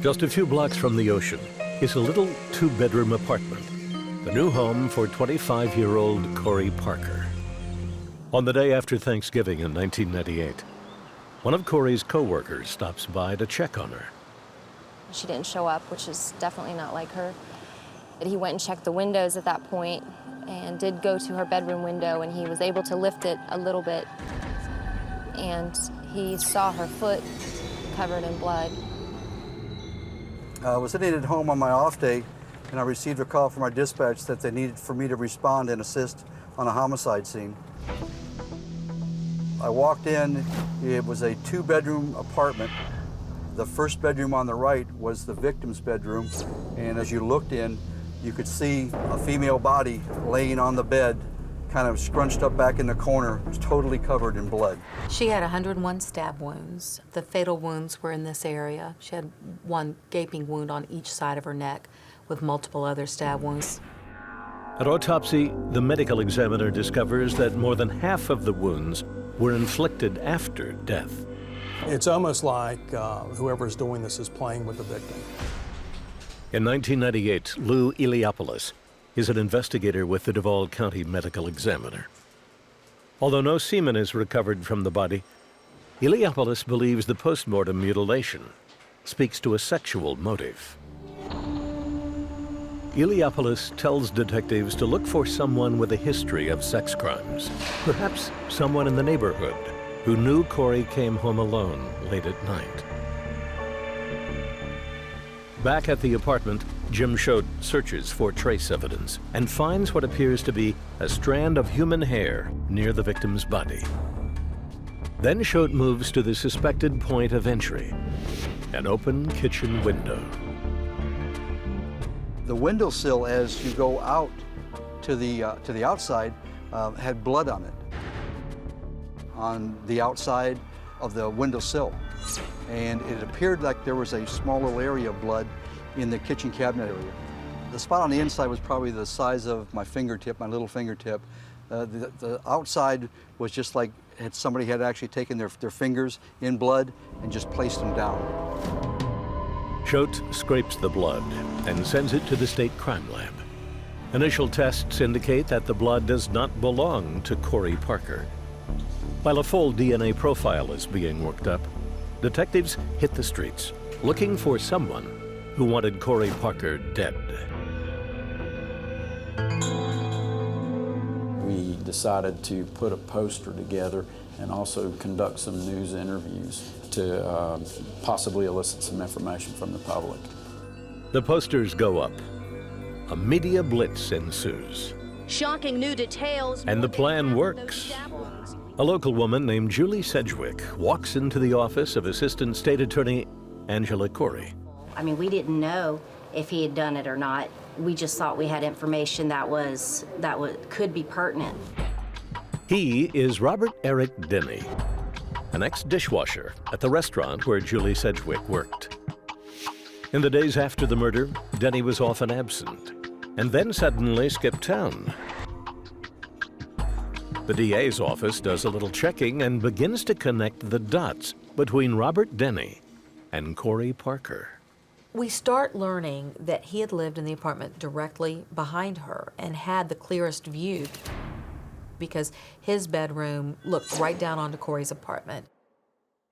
Just a few blocks from the ocean is a little two-bedroom apartment, the new home for 25-year-old Corey Parker. On the day after Thanksgiving in 1998, one of Corey's co-workers stops by to check on her. She didn't show up, which is definitely not like her. He went and checked the windows at that point and did go to her bedroom window, and he was able to lift it a little bit. And he saw her foot covered in blood. I was sitting at home on my off day, and I received a call from our dispatch that they needed for me to respond and assist on a homicide scene. I walked in. It was a two-bedroom apartment. The first bedroom on the right was the victim's bedroom, and as you looked in, you could see a female body laying on the bed, kind of scrunched up back in the corner, totally covered in blood. She had 101 stab wounds. The fatal wounds were in this area. She had one gaping wound on each side of her neck with multiple other stab wounds. At autopsy, the medical examiner discovers that more than half of the wounds were inflicted after death. It's almost like whoever's doing this is playing with the victim. In 1998, Lou Iliopoulos is an investigator with the Duval County Medical Examiner. Although no semen is recovered from the body, Iliopoulos believes the postmortem mutilation speaks to a sexual motive. Iliopoulos tells detectives to look for someone with a history of sex crimes, perhaps someone in the neighborhood who knew Corey came home alone late at night. Back at the apartment, Jim Choate searches for trace evidence and finds what appears to be a strand of human hair near the victim's body. Then Choate moves to the suspected point of entry, an open kitchen window. The windowsill, as you go out to the outside, had blood on it, on the outside of the windowsill. And it appeared like there was a small little area of blood in the kitchen cabinet area. The spot on the inside was probably the size of my fingertip, my little fingertip. The outside was just like somebody had actually taken their fingers in blood and just placed them down. Choate scrapes the blood and sends it to the state crime lab. Initial tests indicate that the blood does not belong to Corey Parker. While a full DNA profile is being worked up, detectives hit the streets looking for someone who wanted Corey Parker dead. We decided to put a poster together and also conduct some news interviews to possibly elicit some information from the public. The posters go up. A media blitz ensues. Shocking new details. And the plan works. A local woman named Julie Sedgwick walks into the office of Assistant State Attorney Angela Corey. I mean, we didn't know if he had done it or not. We just thought we had information that could be pertinent. He is Robert Eric Denny, an ex-dishwasher at the restaurant where Julie Sedgwick worked. In the days after the murder, Denny was often absent, and then suddenly skipped town. The DA's office does a little checking and begins to connect the dots between Robert Denny and Corey Parker. We start learning that he had lived in the apartment directly behind her and had the clearest view because his bedroom looked right down onto Corey's apartment.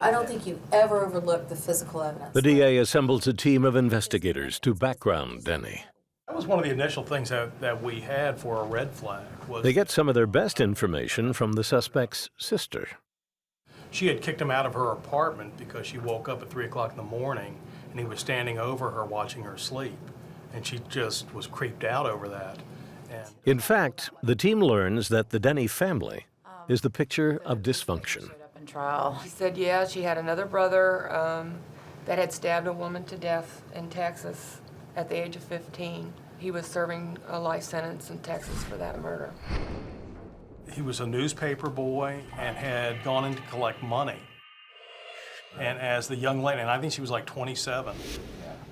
I don't think you ever overlooked the physical evidence. The DA assembles a team of investigators to background Denny. That was one of the initial things that we had for a red flag. They get some of their best information from the suspect's sister. She had kicked him out of her apartment because she woke up at 3 o'clock in the morning and he was standing over her watching her sleep. And she just was creeped out over that. In fact, the team learns that the Denny family is the picture of dysfunction. Trial. He said, yeah, she had another brother that had stabbed a woman to death in Texas at the age of 15. He was serving a life sentence in Texas for that murder. He was a newspaper boy and had gone in to collect money. And as the young lady, and I think she was like 27,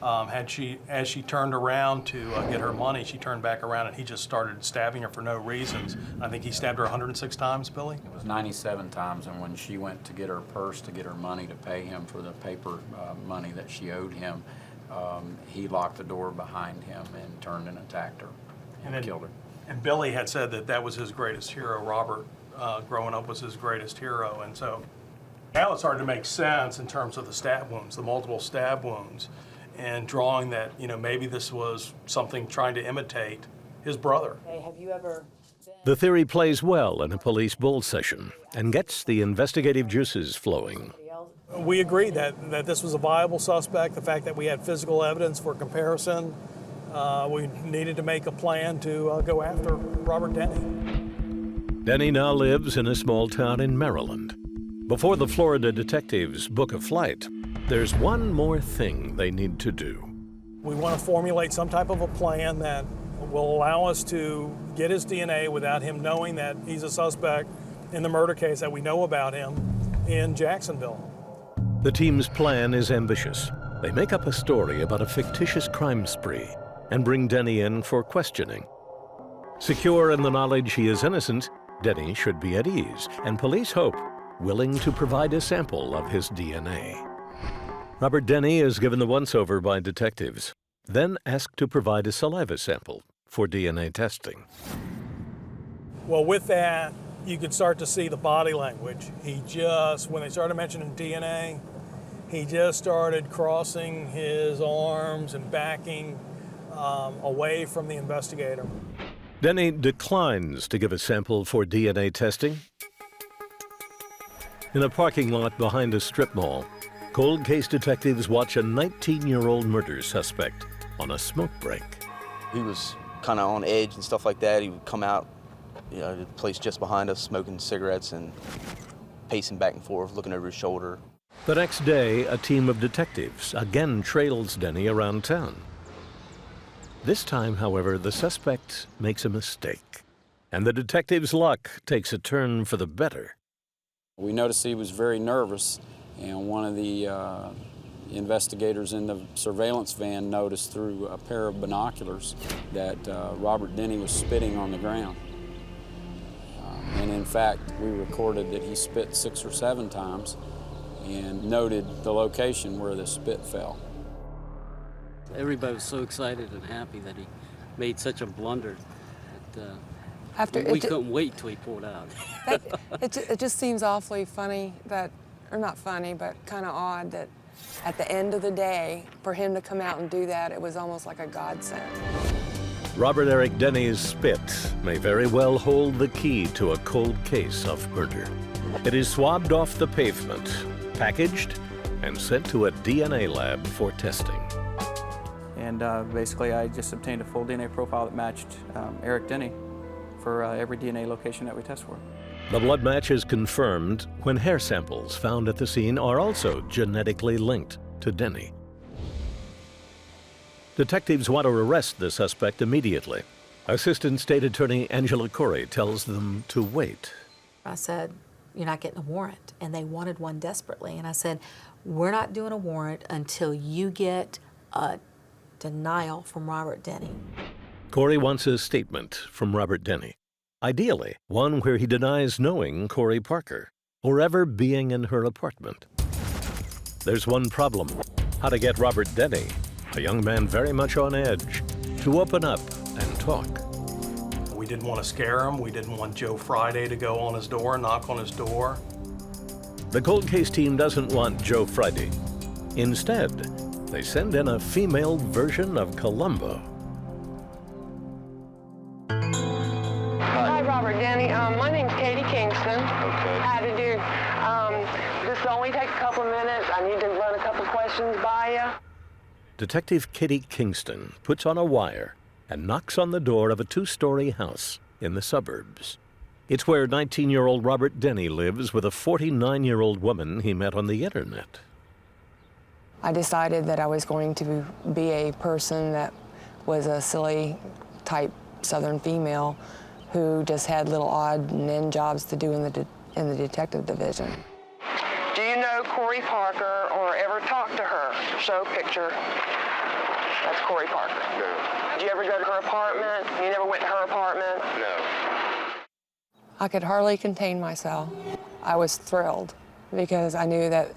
As she turned around to get her money, she turned back around and he just started stabbing her for no reasons. I think he stabbed her 106 times, Billy? It was 97 times, and when she went to get her purse to get her money to pay him for the paper money that she owed him, he locked the door behind him and turned and attacked her and killed her. And Billy had said that that was his greatest hero. Robert, growing up, was his greatest hero. And so now it's starting to make sense in terms of the stab wounds, the multiple stab wounds, and drawing that, you know, maybe this was something trying to imitate his brother. Hey, have you ever The theory plays well in a police bull session and gets the investigative juices flowing. We agree that this was a viable suspect, the fact that we had physical evidence for comparison. We needed to make a plan to go after Robert Denny. Denny now lives in a small town in Maryland. Before the Florida detectives book a flight, there's one more thing they need to do. We want to formulate some type of a plan that will allow us to get his DNA without him knowing that he's a suspect in the murder case that we know about him in Jacksonville. The team's plan is ambitious. They make up a story about a fictitious crime spree and bring Denny in for questioning. Secure in the knowledge he is innocent, Denny should be at ease, and police hope willing to provide a sample of his DNA. Robert Denny is given the once-over by detectives, then asked to provide a saliva sample for DNA testing. Well, with that, you could start to see the body language. When they started mentioning DNA, he just started crossing his arms and backing away from the investigator. Denny declines to give a sample for DNA testing. In a parking lot behind a strip mall, cold case detectives watch a 19-year-old murder suspect on a smoke break. He was kind of on edge and stuff like that. He would come out, you know, to the place just behind us, smoking cigarettes and pacing back and forth, looking over his shoulder. The next day, a team of detectives again trails Denny around town. This time, however, the suspect makes a mistake, and the detective's luck takes a turn for the better. We noticed he was very nervous, and one of the investigators in the surveillance van noticed through a pair of binoculars that Robert Denny was spitting on the ground. And in fact, we recorded that he spit 6 or 7 times and noted the location where the spit fell. Everybody was so excited and happy that he made such a blunder that we couldn't wait till he pulled out. It just seems awfully funny that, or not funny, but kind of odd that at the end of the day, for him to come out and do that, it was almost like a godsend. Robert Eric Denny's spit may very well hold the key to a cold case of murder. It is swabbed off the pavement, packaged, and sent to a DNA lab for testing. And basically, I just obtained a full DNA profile that matched Eric Denny for every DNA location that we test for. The blood match is confirmed when hair samples found at the scene are also genetically linked to Denny. Detectives want to arrest the suspect immediately. Assistant State Attorney Angela Corey tells them to wait. I said, "You're not getting a warrant," and they wanted one desperately. And I said, "We're not doing a warrant until you get a denial from Robert Denny." Corey wants a statement from Robert Denny. Ideally, one where he denies knowing Corey Parker or ever being in her apartment. There's one problem: how to get Robert Denny, a young man very much on edge, to open up and talk. We didn't want to scare him. We didn't want Joe Friday to go on his door, knock on his door. The cold case team doesn't want Joe Friday. Instead, they send in a female version of Columbo. Hi, Robert Denny. My name's Katie Kingston. Okay. How to do? This will only take a couple of minutes. I need to run a couple questions by you. Detective Katie Kingston puts on a wire and knocks on the door of a 2-story house in the suburbs. It's where 19-year-old Robert Denny lives with a 49-year-old woman he met on the internet. I decided that I was going to be a person that was a silly type Southern female who just had little odd and end jobs to do in the detective division. Do you know Corey Parker or ever talk to her? Show picture. That's Corey Parker. No. Did you ever go to her apartment? You never went to her apartment? No. I could hardly contain myself. I was thrilled because I knew that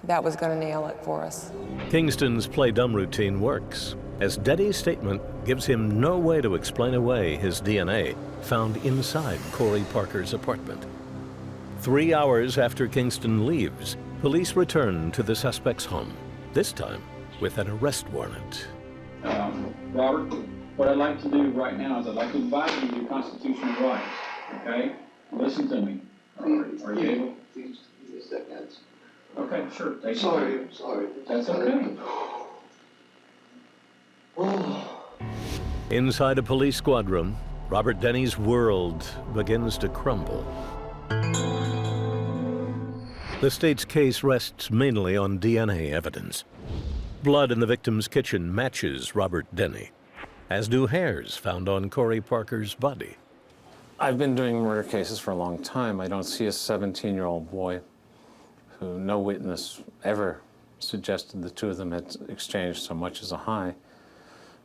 that was going to nail it for us. Kingston's play dumb routine works, as Denny's statement gives him no way to explain away his DNA found inside Corey Parker's apartment. 3 hours after Kingston leaves, police return to the suspect's home, this time with an arrest warrant. Robert, what I'd like to do right now is I'd like to advise you of your constitutional rights, okay? Listen to me. Are you able? Please, give me a second. Okay, sure. Take Sorry. That's okay. Inside a police squad room, Robert Denny's world begins to crumble. The state's case rests mainly on DNA evidence. Blood in the victim's kitchen matches Robert Denny, as do hairs found on Corey Parker's body. I've been doing murder cases for a long time. I don't see a 17-year-old boy who no witness ever suggested the two of them had exchanged so much as a hi,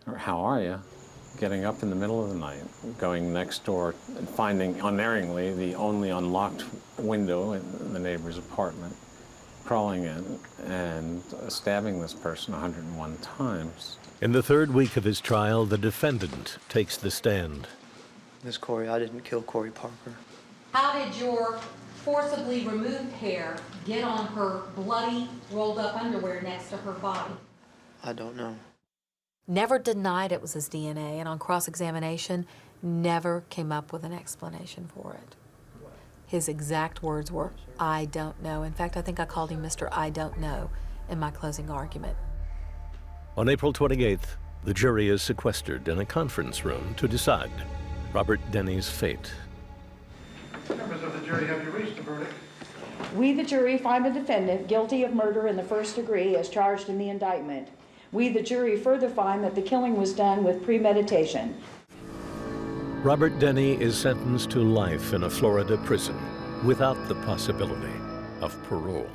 or how are you, getting up in the middle of the night, going next door and finding unerringly the only unlocked window in the neighbor's apartment, crawling in and stabbing this person 101 times. In the third week of his trial, the defendant takes the stand. Miss Corey, I didn't kill Corey Parker. How did your forcibly removed hair get on her bloody, rolled up underwear next to her body? I don't know. Never denied it was his DNA, and on cross-examination, never came up with an explanation for it. His exact words were, "I don't know." In fact, I think I called him Mr. I don't know in my closing argument. On April 28th, the jury is sequestered in a conference room to decide Robert Denny's fate. Members of the jury, have you reached a verdict? We, the jury, find the defendant guilty of murder in the first degree as charged in the indictment. We, the jury, further find that the killing was done with premeditation. Robert Denny is sentenced to life in a Florida prison without the possibility of parole.